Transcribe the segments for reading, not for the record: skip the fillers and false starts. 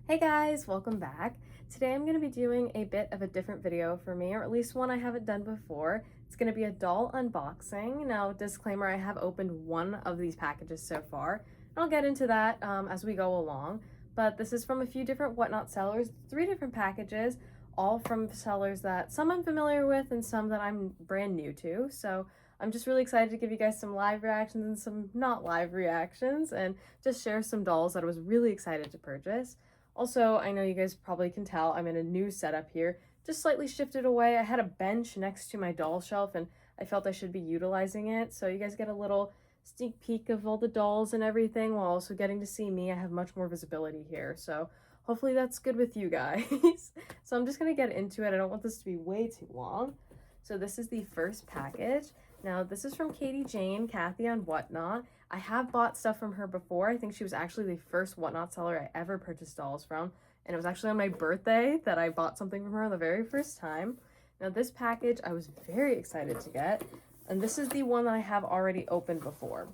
Hey guys, welcome back. Today I'm going to be doing a bit of a different video for me, or at least one I haven't done before. It's going to be a doll unboxing. Now, disclaimer, I have opened one of these packages so far. I'll get into that as we go along, but this is from a few different Whatnot sellers, 3 different packages, all from sellers that some I'm familiar with and some that I'm brand new to. So I'm just really excited to give you guys some live reactions and some not live reactions and just share some dolls that I was really excited to purchase. Also, I know you guys probably can tell I'm in a new setup here, just slightly shifted away. I had a bench next to my doll shelf and I felt I should be utilizing it. So you guys get a little sneak peek of all the dolls and everything while also getting to see me. I have much more visibility here. So hopefully that's good with you guys. So I'm just going to get into it. I don't want this to be way too long. So this is the first package. Now this is from Katie Jane, Kathy on Whatnot. I have bought stuff from her before. I think she was actually the first Whatnot seller I ever purchased dolls from. And it was actually on my birthday that I bought something from her the very first time. Now this package I was very excited to get. And this is the one that I have already opened before.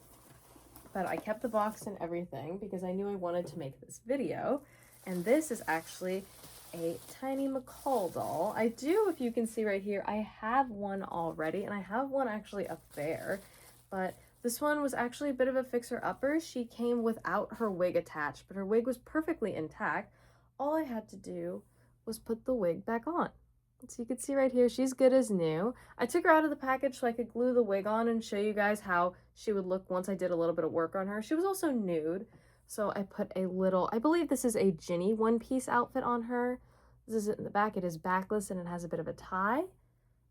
But I kept the box and everything because I knew I wanted to make this video. And this is actually a tiny McCall doll. I do, if you can see right here, I have one already, and I have one actually up there. But this one was actually a bit of a fixer-upper. She came without her wig attached, but her wig was perfectly intact. All I had to do was put the wig back on. So you can see right here, she's good as new. I took her out of the package so I could glue the wig on and show you guys how she would look once I did a little bit of work on her. She was also nude, so I put a little, I believe this is a Ginny one-piece outfit on her. This is it in the back. It is backless and it has a bit of a tie.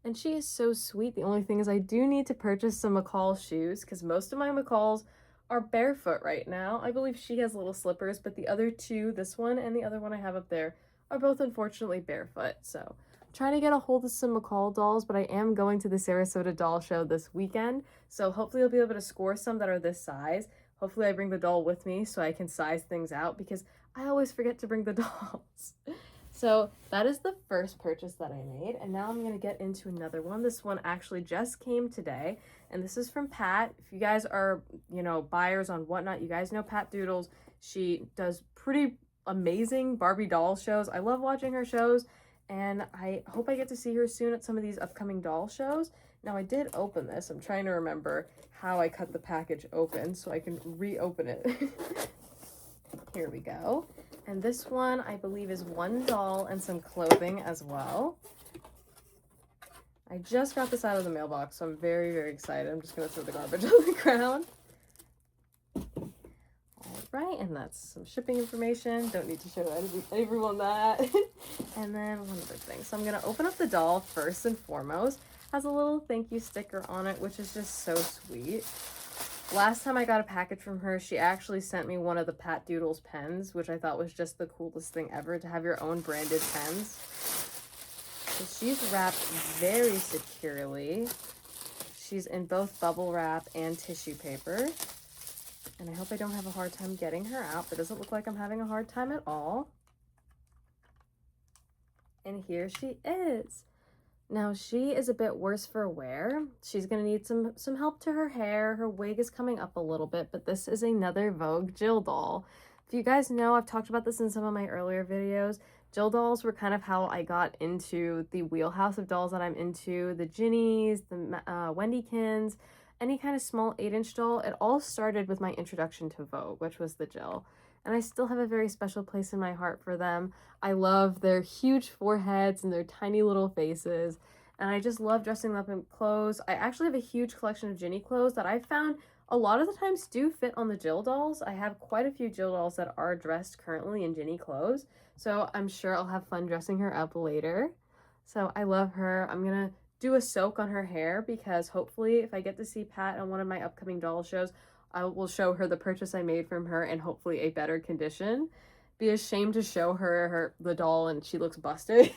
And she is so sweet. The only thing is I do need to purchase some McCall shoes because most of my McCalls are barefoot right now. I believe she has little slippers, but the other two, this one and the other one I have up there, are both unfortunately barefoot. So I'm trying to get a hold of some McCall dolls, but I am going to the Sarasota doll show this weekend. So hopefully I'll be able to score some that are this size. Hopefully I bring the doll with me so I can size things out because I always forget to bring the dolls. So that is the first purchase that I made, and now I'm going to get into another one. This one actually just came today, and this is from Pat. If you guys are, buyers on Whatnot, you guys know Pat Doodles. She does pretty amazing Barbie doll shows. I love watching her shows, and I hope I get to see her soon at some of these upcoming doll shows. Now, I did open this. I'm trying to remember how I cut the package open so I can reopen it. Here we go. And this one, I believe, is one doll and some clothing as well. I just got this out of the mailbox, so I'm very, very excited. I'm just going to throw the garbage on the ground. All right, and that's some shipping information. Don't need to show everyone that. And then one other thing. So I'm going to open up the doll first and foremost. Has a little thank you sticker on it, which is just so sweet. Last time I got a package from her, she actually sent me one of the Pat Doodles pens, which I thought was just the coolest thing ever, to have your own branded pens. So she's wrapped very securely. She's in both bubble wrap and tissue paper. And I hope I don't have a hard time getting her out, but it doesn't look like I'm having a hard time at all. And here she is. Now, she is a bit worse for wear. She's going to need some help to her hair. Her wig is coming up a little bit, but this is another Vogue Jill doll. If you guys know, I've talked about this in some of my earlier videos. Jill dolls were kind of how I got into the wheelhouse of dolls that I'm into. The Ginnies, the Wendykins, any kind of small 8-inch doll. It all started with my introduction to Vogue, which was the Jill. And I still have a very special place in my heart for them. I love their huge foreheads and their tiny little faces. And I just love dressing them up in clothes. I actually have a huge collection of Ginny clothes that I found a lot of the times do fit on the Jill dolls. I have quite a few Jill dolls that are dressed currently in Ginny clothes. So I'm sure I'll have fun dressing her up later. So I love her. I'm going to do a soak on her hair because hopefully if I get to see Pat on one of my upcoming doll shows, I will show her the purchase I made from her in hopefully a better condition. Be ashamed to show her the doll and she looks busted.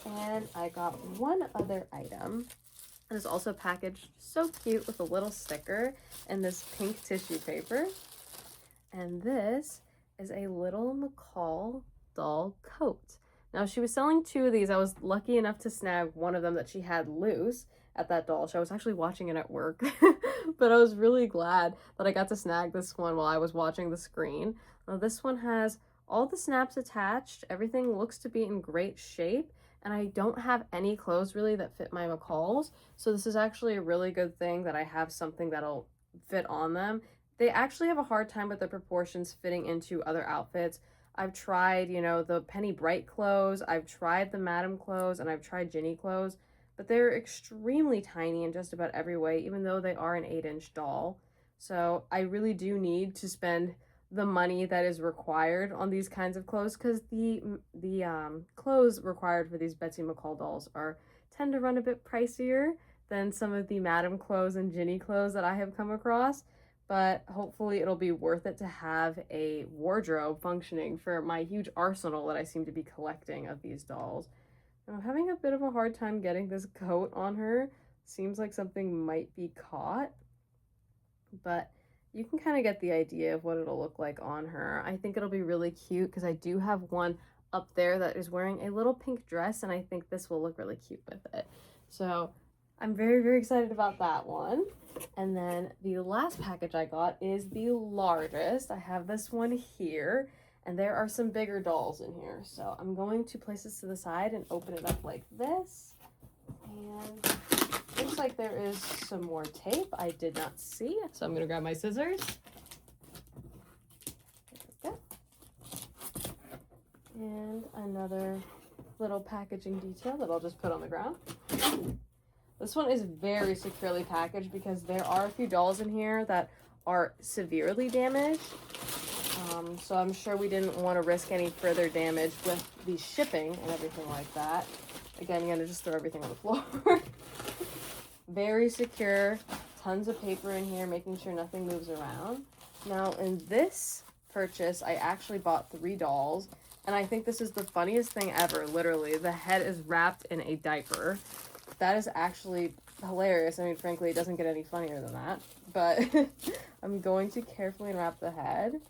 And I got one other item. It is also packaged so cute with a little sticker and this pink tissue paper. And this is a little McCall doll coat. Now, she was selling 2 of these. I was lucky enough to snag one of them that she had loose at that doll show. I was actually watching it at work, but I was really glad that I got to snag this one while I was watching the screen. Now, this one has all the snaps attached, everything looks to be in great shape, and I don't have any clothes really that fit my McCalls, so this is actually a really good thing that I have something that'll fit on them. They actually have a hard time with the proportions fitting into other outfits. I've tried, you know, the Penny Bright clothes, I've tried the Madam clothes, and I've tried Ginny clothes, but they're extremely tiny in just about every way, even though they are an 8-inch doll. So I really do need to spend the money that is required on these kinds of clothes, because the clothes required for these Betsy McCall dolls are tend to run a bit pricier than some of the Madam clothes and Ginny clothes that I have come across. But hopefully it'll be worth it to have a wardrobe functioning for my huge arsenal that I seem to be collecting of these dolls. I'm having a bit of a hard time getting this coat on her. Seems like something might be caught, but you can kind of get the idea of what it'll look like on her. I think it'll be really cute because I do have one up there that is wearing a little pink dress, and I think this will look really cute with it. So I'm very, very excited about that one. And then the last package I got is the largest. I have this one here, and there are some bigger dolls in here. So I'm going to place this to the side and open it up like this. And looks like there is some more tape I did not see, so I'm gonna grab my scissors. There we go. And another little packaging detail that I'll just put on the ground. This one is very securely packaged because there are a few dolls in here that are severely damaged. So I'm sure we didn't want to risk any further damage with the shipping and everything like that. Again, I'm gonna just throw everything on the floor. Very secure, tons of paper in here, making sure nothing moves around. Now, in this purchase, I actually bought 3 dolls, and I think this is the funniest thing ever, literally. The head is wrapped in a diaper. That is actually hilarious. I mean, frankly, it doesn't get any funnier than that, but I'm going to carefully unwrap the head.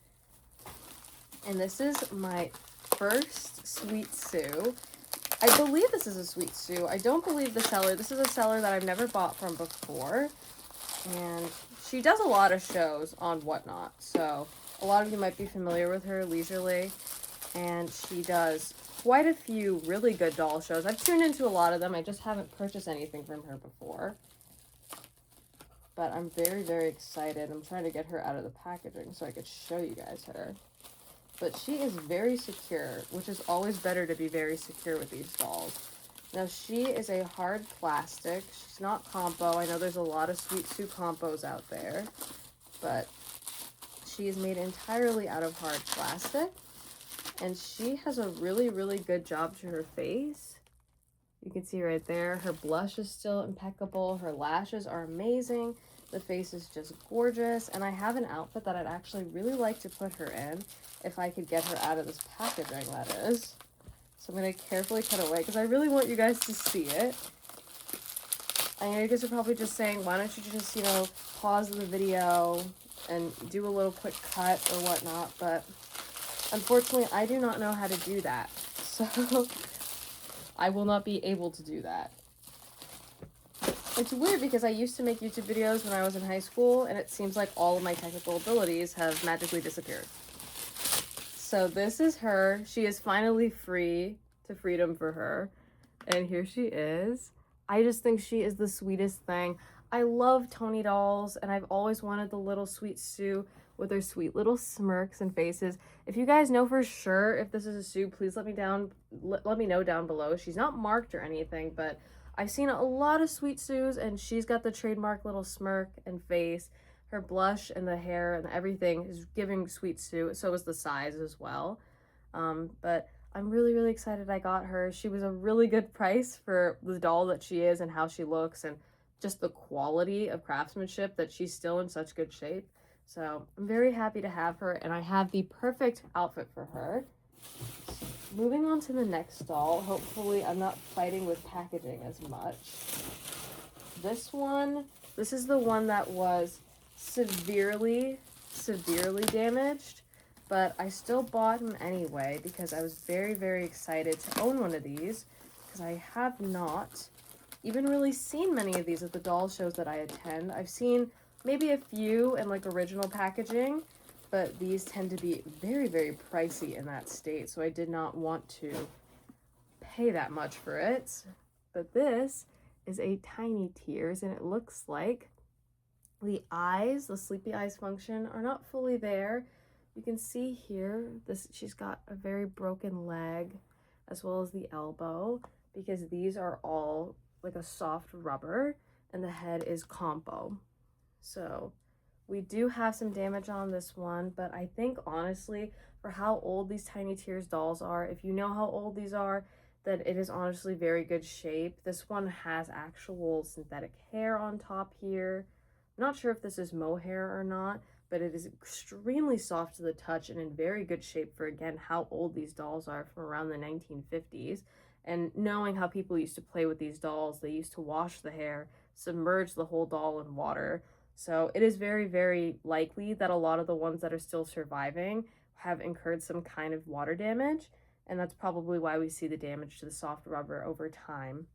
And this is my first Sweet Sue. I believe this is a Sweet Sue. I don't believe the seller. This is a seller that I've never bought from before. And she does a lot of shows on Whatnot. So a lot of you might be familiar with her, Leisurely. And she does quite a few really good doll shows. I've tuned into a lot of them. I just haven't purchased anything from her before. But I'm very, very excited. I'm trying to get her out of the packaging so I could show you guys her. But she is very secure, which is always better to be very secure with these dolls. Now, she is a hard plastic. She's not compo. I know there's a lot of Sweet Sue compos out there, but she is made entirely out of hard plastic, and she has a really, really good job to her face. You can see right there, her blush is still impeccable. Her lashes are amazing. The face is just gorgeous, and I have an outfit that I'd actually really like to put her in if I could get her out of this packaging, that is. So I'm going to carefully cut away because I really want you guys to see it. I know you guys are probably just saying, why don't you just, you know, pause the video and do a little quick cut or whatnot, but unfortunately, I do not know how to do that. So I will not be able to do that. It's weird because I used to make YouTube videos when I was in high school, and it seems like all of my technical abilities have magically disappeared. So this is her. She is finally free, to freedom for her. And here she is. I just think she is the sweetest thing. I love Tony dolls, and I've always wanted the little Sweet Sue with her sweet little smirks and faces. If you guys know for sure if this is a Sue, please let me know down below. She's not marked or anything, but I've seen a lot of Sweet Sues, and she's got the trademark little smirk and face. Her blush and the hair and everything is giving Sweet Sue. So is the size as well. But I'm really, really excited I got her. She was a really good price for the doll that she is and how she looks and just the quality of craftsmanship that she's still in such good shape. So I'm very happy to have her, and I have the perfect outfit for her. Moving on to the next doll. Hopefully I'm not fighting with packaging as much. This is the one that was severely damaged, but I still bought him anyway because I was very, very excited to own one of these because I have not even really seen many of these at the doll shows that I attend. I've seen maybe a few in like original packaging, but these tend to be very, very pricey in that state, so I did not want to pay that much for it. But this is a Tiny Tears, and it looks like the eyes, the sleepy eyes function, are not fully there. You can see here, she's got a very broken leg as well as the elbow, because these are all like a soft rubber, and the head is compo. So we do have some damage on this one, but I think honestly, for how old these Tiny Tears dolls are, if you know how old these are, that it is honestly very good shape. This one has actual synthetic hair on top here. I'm not sure if this is mohair or not, but it is extremely soft to the touch and in very good shape for, again, how old these dolls are, from around the 1950s. And knowing how people used to play with these dolls, they used to wash the hair, submerge the whole doll in water. So it is very, very likely that a lot of the ones that are still surviving have incurred some kind of water damage, and that's probably why we see the damage to the soft rubber over time.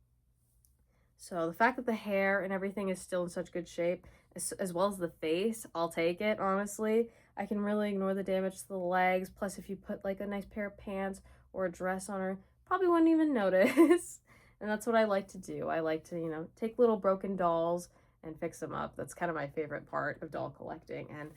So the fact that the hair and everything is still in such good shape, as well as the face, I'll take it, honestly. I can really ignore the damage to the legs. Plus, if you put like a nice pair of pants or a dress on her, probably wouldn't even notice. And that's what I like to do. I like to, you know, take little broken dolls and fix them up. That's kind of my favorite part of doll collecting. And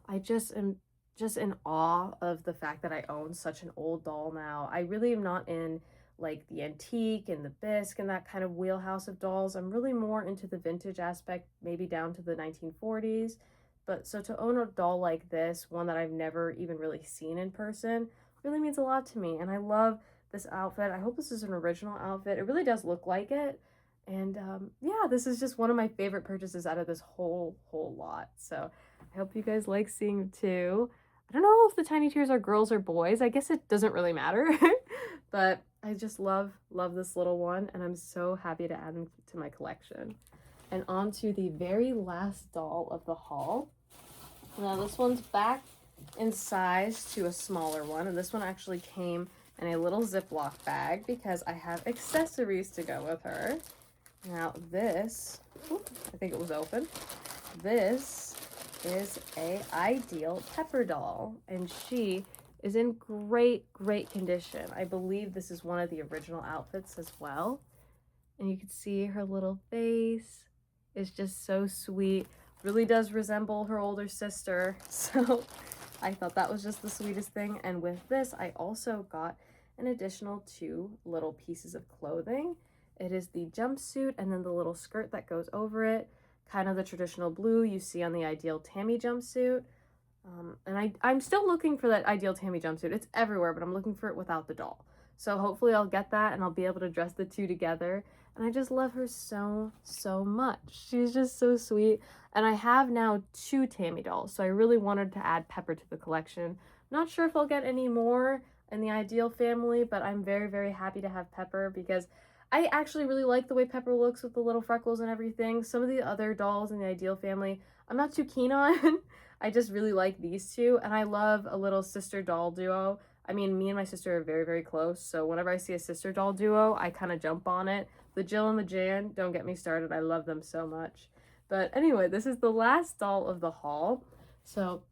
I just am just in awe of the fact that I own such an old doll now. I really am not in like the antique and the bisque and that kind of wheelhouse of dolls. I'm really more into the vintage aspect, maybe down to the 1940s. But so to own a doll like this, one that I've never even really seen in person, really means a lot to me. And I love this outfit. I hope this is an original outfit. It really does look like it. And yeah, this is just one of my favorite purchases out of this whole lot. So I hope you guys like seeing it too. I don't know if the Tiny Tears are girls or boys. I guess it doesn't really matter. But I just love this little one, and I'm so happy to add them to my collection. And on to the very last doll of the haul. Now this one's back in size to a smaller one, and this one actually came in a little Ziploc bag because I have accessories to go with her. Now this, I think it was open. This is a Ideal Pepper doll, and she is in great condition. I believe this is one of the original outfits as well. And you can see her little face is just so sweet. Really does resemble her older sister. So I thought that was just the sweetest thing. And with this, I also got an additional 2 little pieces of clothing. It is the jumpsuit and then the little skirt that goes over it. Kind of the traditional blue you see on the Ideal Tammy jumpsuit. And I'm still looking for that Ideal Tammy jumpsuit. It's everywhere, but I'm looking for it without the doll. So hopefully I'll get that and I'll be able to dress the two together. And I just love her so much. She's just so sweet. And I have now 2 Tammy dolls, so I really wanted to add Pepper to the collection. Not sure if I'll get any more in the Ideal family, but I'm very happy to have Pepper because I actually really like the way Pepper looks with the little freckles and everything. Some of the other dolls in the Ideal family, I'm not too keen on. I just really like these 2, and I love a little sister doll duo. I mean, me and my sister are very close, so whenever I see a sister doll duo, I kind of jump on it. The Jill and the Jan, don't get me started. I love them so much. But anyway, this is the last doll of the haul. So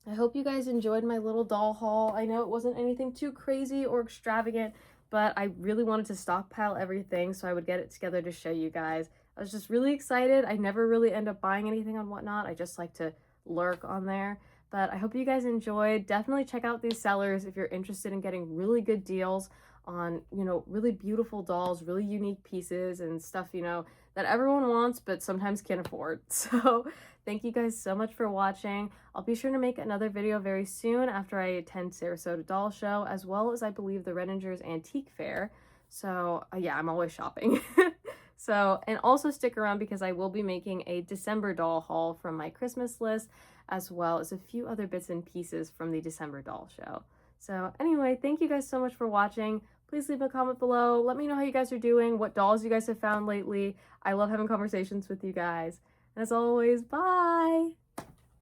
I hope you guys enjoyed my little doll haul. I know it wasn't anything too crazy or extravagant, but I really wanted to stockpile everything so I would get it together to show you guys. I was just really excited. I never really end up buying anything on Whatnot. I just like to lurk on there. But I hope you guys enjoyed. Definitely check out these sellers if you're interested in getting really good deals on, you know, really beautiful dolls, really unique pieces and stuff, you know, that everyone wants but sometimes can't afford. So thank you guys so much for watching. I'll be sure to make another video very soon after I attend Sarasota Doll Show, as well as I believe the Renninger's Antique Fair. So yeah, I'm always shopping. So, and also stick around because I will be making a December doll haul from my Christmas list, as well as a few other bits and pieces from the December doll show. So anyway, thank you guys so much for watching. Please leave a comment below. Let me know how you guys are doing, what dolls you guys have found lately. I love having conversations with you guys. And as always, bye!